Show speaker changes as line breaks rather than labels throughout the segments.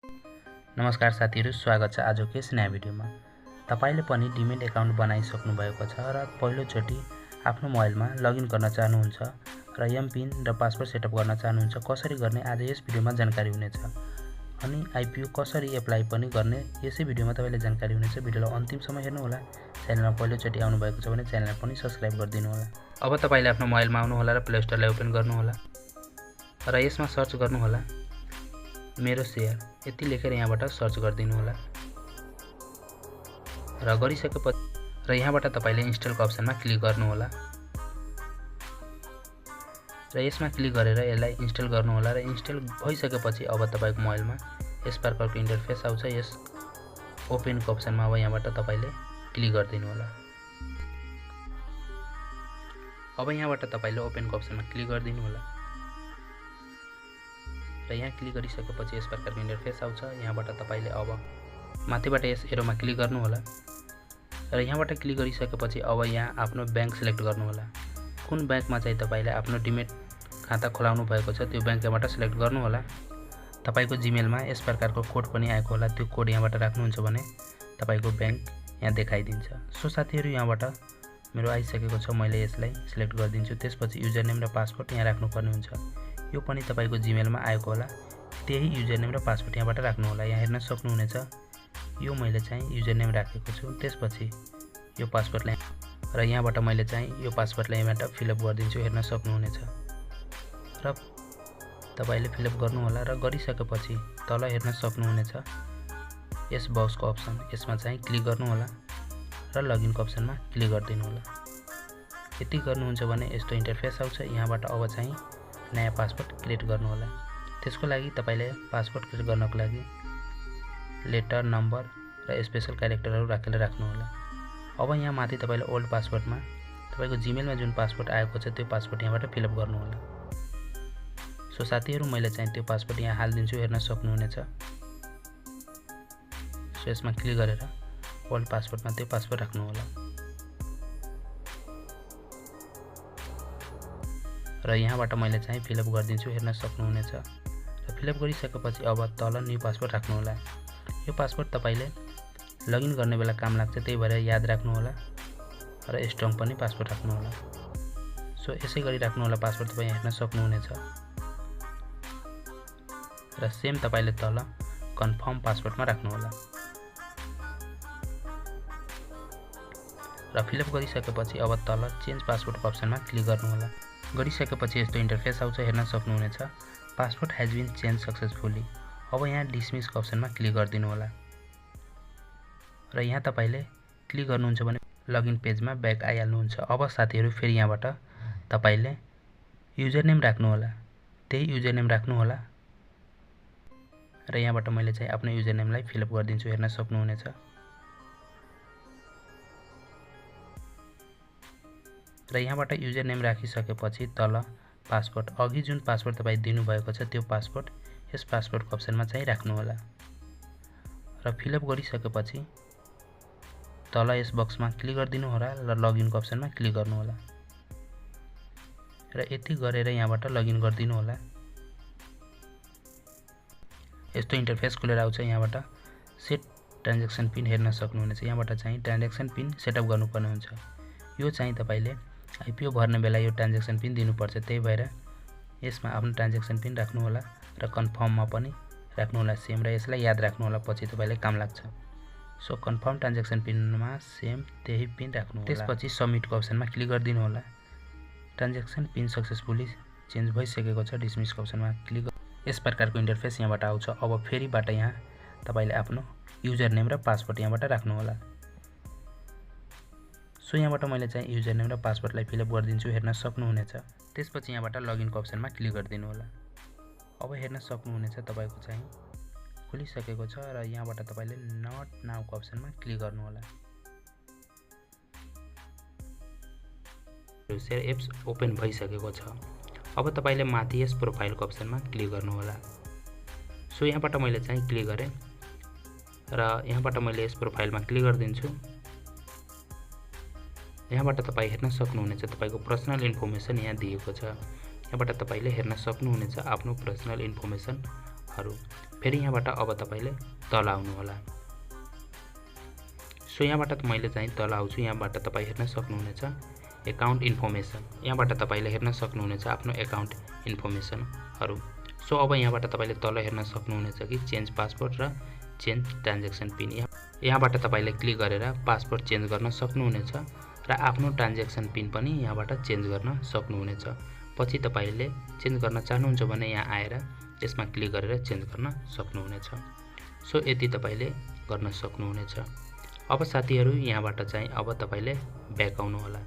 नमस्कार साथीहरु, स्वागत छ आजको यस नयाँ भिडियोमा। तपाईले पनि डिमेट अकाउन्ट बनाइसक्नु भएको छ र पहिलो चोटी आफ्नो मोबाइलमा लगइन गर्न चाहनुहुन्छ र एमपिन र पासवर्ड सेटअप गर्न चाहनुहुन्छ। कसरी गर्ने आज यस भिडियोमा जानकारी हुनेछ। अनि आईपीओ कसरी एप्लाई पनि गर्ने यसै भिडियोमा तपाईले जानकारी हुनेछ। भिडियोलाई अन्तिमसम्म हेर्नु होला। च्यानलमा पहिलो चोटी आउनु भएको छ भने च्यानललाई पनि सब्स्क्राइब गरिदिनु होला। अब तपाईले आफ्नो मोबाइलमा आउनु होला र प्ले स्टोरलाई ओपन गर्नु होला र यसमा सर्च गर्नु होला मेरो शेयर यति लेखेर यहाँबाट सर्च गरिदिनु होला र गरिसकेपछि र यहाँबाट तपाईले इन्स्टलको अप्सनमा क्लिक गर्नु होला र यसमा क्लिक गरेर यसलाई इन्स्टल गर्नु होला र इन्स्टल भइसकेपछि अब तपाईको मोबाइलमा यस प्रकारको इन्टरफेस आउँछ। यस ओपनको अप्सनमा अब यहाँबाट तपाईले क्लिक गरिदिनु होला। अब यहाँबाट तपाईले ओपनको अप्सनमा क्लिक गरिदिनु होला र यहाँ क्लिक गरिसकेपछि यस प्रकारको इन्टरफेस आउँछ। यहाँबाट तपाईले अब माथिबाट यस एरोमा क्लिक गर्नु होला र यहाँबाट क्लिक गरिसकेपछि अब यहाँ आफ्नो बैंक सिलेक्ट गर्नु होला। कुन बैंकमा चाहिँ तपाईले आफ्नो डिमेट खाता खोलाउनु भएको छ त्यो बैंक यहाँबाट सिलेक्ट गर्नु होला। तपाईको जीमेलमा यस प्रकारको कोड पनि आएको होला, त्यो कोड यहाँबाट राख्नुहुन्छ भने तपाईको बैंक यहाँ देखाइदिन्छ। सो साथीहरु, यहाँबाट मेरो आइसकेको छ, मैले यसलाई सिलेक्ट गरिदिन्छु। त्यसपछि युजर नेम र पासवर्ड यहाँ राख्नुपर्ने हुन्छ। यो पनि तपाईको जीमेलमा आएको होला, त्यही युजर नेम र पासवर्ड यहाँबाट राख्नु होला। यहाँ हेर्न सक्नुहुनेछ, यो मैले चाहिँ युजर नेम राखेको छु। त्यसपछि यो पासवर्डलाई र यहाँबाट मैले चाहिँ यो पासवर्डलाई यहाँबाट फिलअप गरिदिन्छु। हेर्न सक्नुहुनेछ र तपाईले फिलअप गर्नु होला र गरिसकेपछि तल हेर्न सक्नुहुनेछ यस बक्सको अप्सन, यसमा चाहिँ क्लिक गर्नु होला र लगइनको अप्सनमा क्लिक गरिदिनु होला। यति गर्नुहुन्छ भने यस्तो इन्टरफेस आउँछ। यहाँबाट अब चाहिँ नयाँ पासवर्ड क्रिएट गर्नु होला। त्यसको लागि तपाईले पासवर्ड क्रिएट गर्नको लागि लेटर, नम्बर र स्पेशल क्यारेक्टरहरु राखेर राख्नु होला। अब यहाँ माथि तपाईले ओल्ड पासवर्डमा तपाईको जीमेलमा जुन पासवर्ड आएको छ त्यो पासवर्ड यहाँबाट फिलअप गर्नु होला। सो साथीहरु, मैले चाहिँ त्यो पासवर्ड यहाँ हाल्दिन्छु। हेर्न सक्नुहुनेछ। सो यसमा क्लिक गरेर ओल्ड पासवर्डमा त्यो पासवर्ड राख्नु होला र यहाँबाट मैले चाहिँ फिलअप गरिदिन्छु। हेर्न सक्नुहुनेछ र फिलअप गरिसकेपछि अब तल न्यू पासवर्ड राख्नु होला। यो पासवर्ड तपाईले लगइन गर्ने बेला काम लाग्छ, त्यही भएर याद राख्नु होला र स्ट्रङ पनि पासवर्ड राख्नु होला। सो यसै गरी राख्नु होला पासवर्ड, तपाई हेर्न सक्नुहुनेछ र सेम तपाईले तल कन्फर्म पासवर्डमा राख्नु होला र फिलअप गरिसकेपछि अब तल चेन्ज पासवर्डको अप्सनमा क्लिक गर्नु होला। गरिसकेपछि यस्तो इन्टरफेस आउँछ। हेर्न सक्नुहुनेछ password has been change successfully. अब यहाँ डिसमिसको अप्सनमा क्लिक गरिदिनु होला र यहाँ तपाईले क्लिक गर्नुहुन्छ भने लगइन पेजमा ब्याक आइहाल्नुहुन्छ। अब साथीहरु, फेरि यहाँबाट तपाईले युजर नेम राख्नु होला, त्यही युजर नेम राख्नु होला र यहाँबाट मैले चाहिँ आफ्नो युजर नेमलाई फिलअप गरिदिन्छु। हेर्न सक्नुहुनेछ र यहाँबाट युजर नेम राखिसकेपछि तल पासवर्ड, अघि जुन पासवर्ड तपाई दिनु भएको छ त्यो पासवर्ड यस पासवर्डको अप्सनमा चाहिँ राख्नु होला र फिलअप गरिसकेपछि तल यस बक्समा क्लिक गरिदिनु होला र लगइनको अप्सनमा क्लिक गर्नु होला र यति गरेर यहाँबाट लगइन गरिदिनु होला। यस्तो इन्टरफेस खुलेर आउँछ। यहाँबाट सेट ट्रान्ज्याक्सन पिन हेर्न सक्नुहुनेछ। यहाँबाट चाहिँ ट्रान्ज्याक्सन पिन सेटअप गर्नुपर्ने हुन्छ। यो चाहिँ तपाईले आईपीओ भर्ने बेला यो ट्रान्ज्याक्सन पिन दिनुपर्छ, त्यही भएर यसमा आफ्नो ट्रान्ज्याक्सन पिन राख्नु होला र कन्फर्ममा पनि राख्नु होला सेम, र यसलाई याद राख्नु होला, पछि तपाईले काम लाग्छ। सो कन्फर्म ट्रान्ज्याक्सन पिनमा सेम त्यही पिन राख्नु होला। त्यसपछि सबमिटको अप्सनमा क्लिक गरिदिनु होला। ट्रान्ज्याक्सन पिन सक्सेसफुली चेन्ज भइसकेको छ। डिसमिसको अप्सनमा क्लिक यस प्रकारको इन्टरफेस यहाँबाट आउँछ। अब फेरिबाट यहाँ तपाईले आफ्नो युजर नेम र पासवर्ड यहाँबाट राख्नु होला। सो यहाँबाट मैले चाहिँ युजर नेम र पासवर्डलाई फिलअप गरिदिन्छु। हेर्न सक्नुहुनेछ। त्यसपछि यहाँबाट लगइनको अप्सनमा क्लिक गरिदिनु होला। अब हेर्न सक्नुहुनेछ तपाईको चाहिँ खुलिसकेको छ र यहाँबाट तपाईले नट नाउको अप्सनमा क्लिक गर्नु होला। शेयर एप्स ओपन भइसकेको छ। अब तपाईले माथि यस प्रोफाइलको अप्सनमा क्लिक गर्नु होला। सो यहाँबाट मैले चाहिँ क्लिक गरेँ र यहाँबाट मैले यस प्रोफाइलमा क्लिक गरिदिन्छु। यहाँबाट तपाई हेर्न सक्नुहुनेछ तपाईको पर्सनल इन्फर्मेसन यहाँ दिएको छ। यहाँबाट तपाईले हेर्न सक्नुहुनेछ आफ्नो पर्सनल इन्फर्मेसन हरू। फेरि यहाँबाट अब तपाईले तल आउनु होला। सो यहाँबाट मैले चाहिँ तल आउँछु। यहाँबाट तपाई हेर्न सक्नुहुनेछ एकाउन्ट इन्फर्मेसन। यहाँबाट तपाईले हेर्न सक्नुहुनेछ आफ्नो एकाउन्ट इन्फर्मेसन हरू। सो अब यहाँबाट तपाईले तल हेर्न सक्नुहुनेछ कि चेन्ज पासवर्ड र चेन्ज ट्रान्ज्याक्सन पिन। यहाँबाट तपाईले क्लिक गरेर पासवर्ड चेन्ज गर्न सक्नुहुनेछ र आफ्नो ट्रान्ज्याक्सन पिन पनि यहाँबाट चेन्ज गर्न सक्नुहुनेछ। पछि तपाईले चेन्ज गर्न चाहनुहुन्छ भने यहाँ आएर यसमा क्लिक गरेर चेन्ज गर्न सक्नुहुनेछ। सो यति तपाईले गर्न सक्नुहुनेछ। अब साथीहरु यहाँबाट चाहिँ अब तपाईले ब्याक आउनु होला।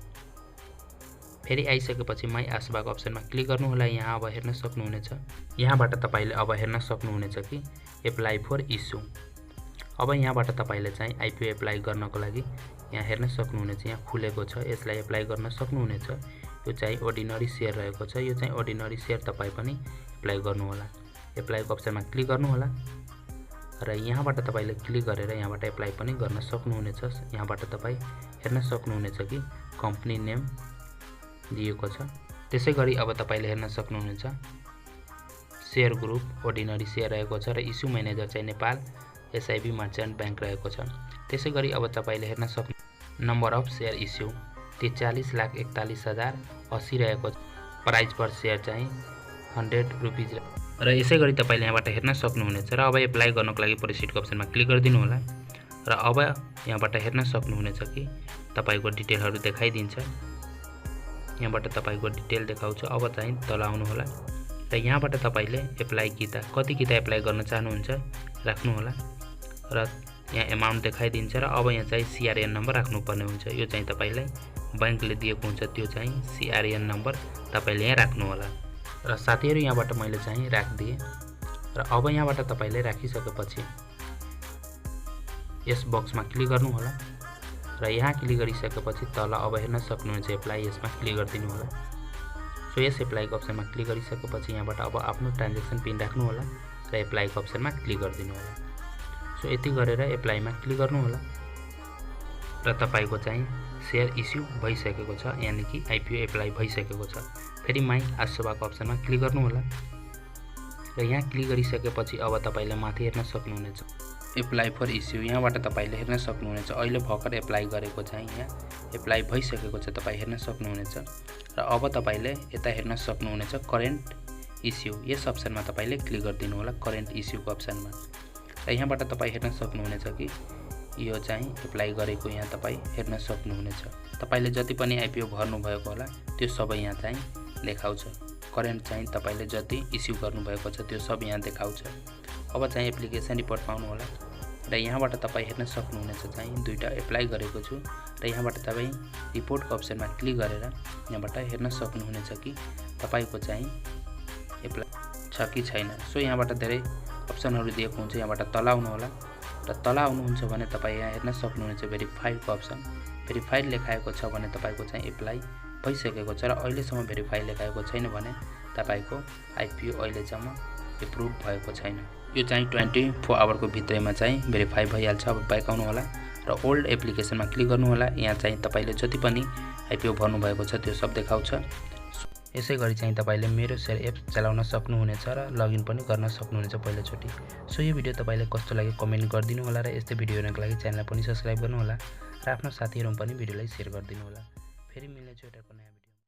फेरि आइसकेपछि माई आसबाको अप्सनमा क्लिक गर्नु होला। यहाँ अब हेर्न सक्नुहुनेछ। यहाँबाट तपाईले अब हेर्न सक्नुहुनेछ कि एप्लाई फर इस्यु। अब यहाँबाट तपाईले चाहिँ आईपीओ एप्लाई गर्नको लागि यहाँ हेर्न सक्नुहुनेछ। यहाँ खुलेको छ, यसलाई एप्लाई गर्न सक्नुहुनेछ। यो चाहिँ अर्डिनरी शेयर रहेको छ। यो चाहिँ अर्डिनरी शेयर तपाई पनि एप्लाई गर्नु होला। एप्लाईको अप्सनमा क्लिक गर्नु होला र यहाँबाट तपाईले क्लिक गरेर यहाँबाट एप्लाई पनि गर्न सक्नुहुनेछ। यहाँबाट तपाई हेर्न सक्नुहुनेछ कि कम्पनी नेम दिएको छ। त्यसैगरी अब तपाईले हेर्न सक्नुहुनेछ शेयर ग्रुप अर्डिनरी शेयर रहेको छ र इस्यु म्यानेजर चाहिँ नेपाल एसआईबी मर्चेन्ट बैंक रहेको छ। त्यसैगरी अब तपाईले हेर्न सक्नु नम्बर अफ शेयर इस्यु 43,41,080 रहेको छ। प्राइस पर शेयर चाहिँ 100 रुपीज र यसैगरी तपाईले यहाँबाट हेर्न सक्नुहुनेछ। र अब एप्लाई गर्नको लागि प्रोसिडको अप्सनमा क्लिक गरिदिनु होला र अब यहाँबाट हेर्न सक्नुहुनेछ कि तपाईको डिटेलहरु देखाइदिन्छ। यहाँबाट तपाईको डिटेल देखाउँछ। अब चाहिँ तल आउनु होला र यहाँबाट तपाईले एप्लाई किता कति किता एप्लाई गर्न चाहनुहुन्छ राख्नु होला र यहाँ अमाउन्ट देखाइदिन्छ। र अब यहाँ चाहिँ सीआरएन नम्बर राख्नुपर्ने हुन्छ। यो चाहिँ तपाईलाई बैंकले दिएको हुन्छ, त्यो चाहिँ सीआरएन नम्बर तपाईले यहाँ राख्नु होला। र साथीहरु यहाँबाट मैले चाहिँ राखिदिए र अब यहाँबाट तपाईले राखिसकेपछि यस बक्समा क्लिक गर्नु होला र यहाँ क्लिक गरिसकेपछि तल अब हेर्न सक्नुहुन्छ एप्लाई, यसमा क्लिक गरिदिनु होला। सो यस एप्लाईको अप्सनमा क्लिक गरिसकेपछि यहाँबाट अब आफ्नो ट्रान्ज्याक्सन पिन राख्नु होला र एप्लाईको अप्सनमा क्लिक गरिदिनु होला। सो यति गरेर एप्लाईमा क्लिक गर्नु होला र तपाईको चाहिँ शेयर इस्यु भइसकेको छ, यानी कि आईपीओ एप्लाई भइसकेको छ। फेरि माई आसबाको अप्सनमा क्लिक गर्नु होला र यहाँ क्लिक गरिसकेपछि अब तपाईले माथि हेर्न सक्नुहुनेछ एप्लाई फर इस्यु। यहाँबाट तपाईले हेर्न सक्नुहुनेछ अहिले भर्खर एप्लाई गरेको चाहिँ यहाँ एप्लाई भइसकेको छ, तपाई हेर्न सक्नुहुनेछ। र अब तपाईले यता हेर्न सक्नुहुनेछ करेन्ट इस्यु। यस अप्सनमा तपाईले क्लिक गरिदिनु होला करेन्ट इस्युको अप्सनमा र यहाँबाट तपाई हेर्न सक्नुहुनेछ कि यो चाहिँ एप्लाई गरेको यहाँ तपाई हेर्न सक्नुहुनेछ। तपाईले जति पनि आईपीओ भर्नु भएको होला त्यो सबै यहाँ चाहिँ देखाउँछ। करेन्ट चाहिँ तपाईले जति इस्यु गर्नु भएको छ त्यो सब यहाँ देखाउँछ। अब चाहिँ एप्लिकेसन रिपोर्ट पाउनु होला र यहाँबाट तपाई हेर्न सक्नुहुनेछ चाहिँ दुईटा एप्लाई गरेको छु र यहाँबाट तपाई रिपोर्टको अप्सनमा क्लिक गरेर यहाँबाट हेर्न सक्नुहुनेछ कि तपाईको चाहिँ एप्लाई छ कि छैन। सो यहाँबाट धेरै अप्सनहरु दिएको हुन्छ। यहाँबाट तल आउनु होला र तल आउनुहुन्छ भने तपाई यहाँ हेर्न सक्नुहुनेछ भेरिफाइडको अप्सन। भेरिफाइड लेखाएको छ भने तपाईको चाहिँ एप्लाई भइसकेको छ र अहिलेसम्म भेरिफाई लेखाएको छैन भने तपाईको आईपीओ अहिलेसम्म एप्रुभ भएको छैन। यो चाहिँ 24 आवरको भित्रैमा चाहिँ भेरिफाई भइहाल्छ। अब ब्याक आउनु होला र ओल्ड एप्लिकेसनमा क्लिक गर्नु होला। यहाँ चाहिँ तपाईले जति पनि आईपीओ भर्नु भएको छ त्यो सब देखाउँछ। यसैगरी चाहिँ तपाईले मेरो शेयर एप चलाउन सक्नुहुनेछ र लगइन पनि गर्न सक्नुहुनेछ पहिलोचोटि। सो यो भिडियो तपाईलाई कस्तो लाग्यो कमेन्ट गरिदिनु होला र यस्तै भिडियो हेर्नको लागि च्यानललाई पनि सब्स्क्राइब गर्नु होला र आफ्नो साथीहरुमा पनि भिडियोलाई शेयर गरिदिनु होला। फेरि मिल्नेछु एउटा नयाँ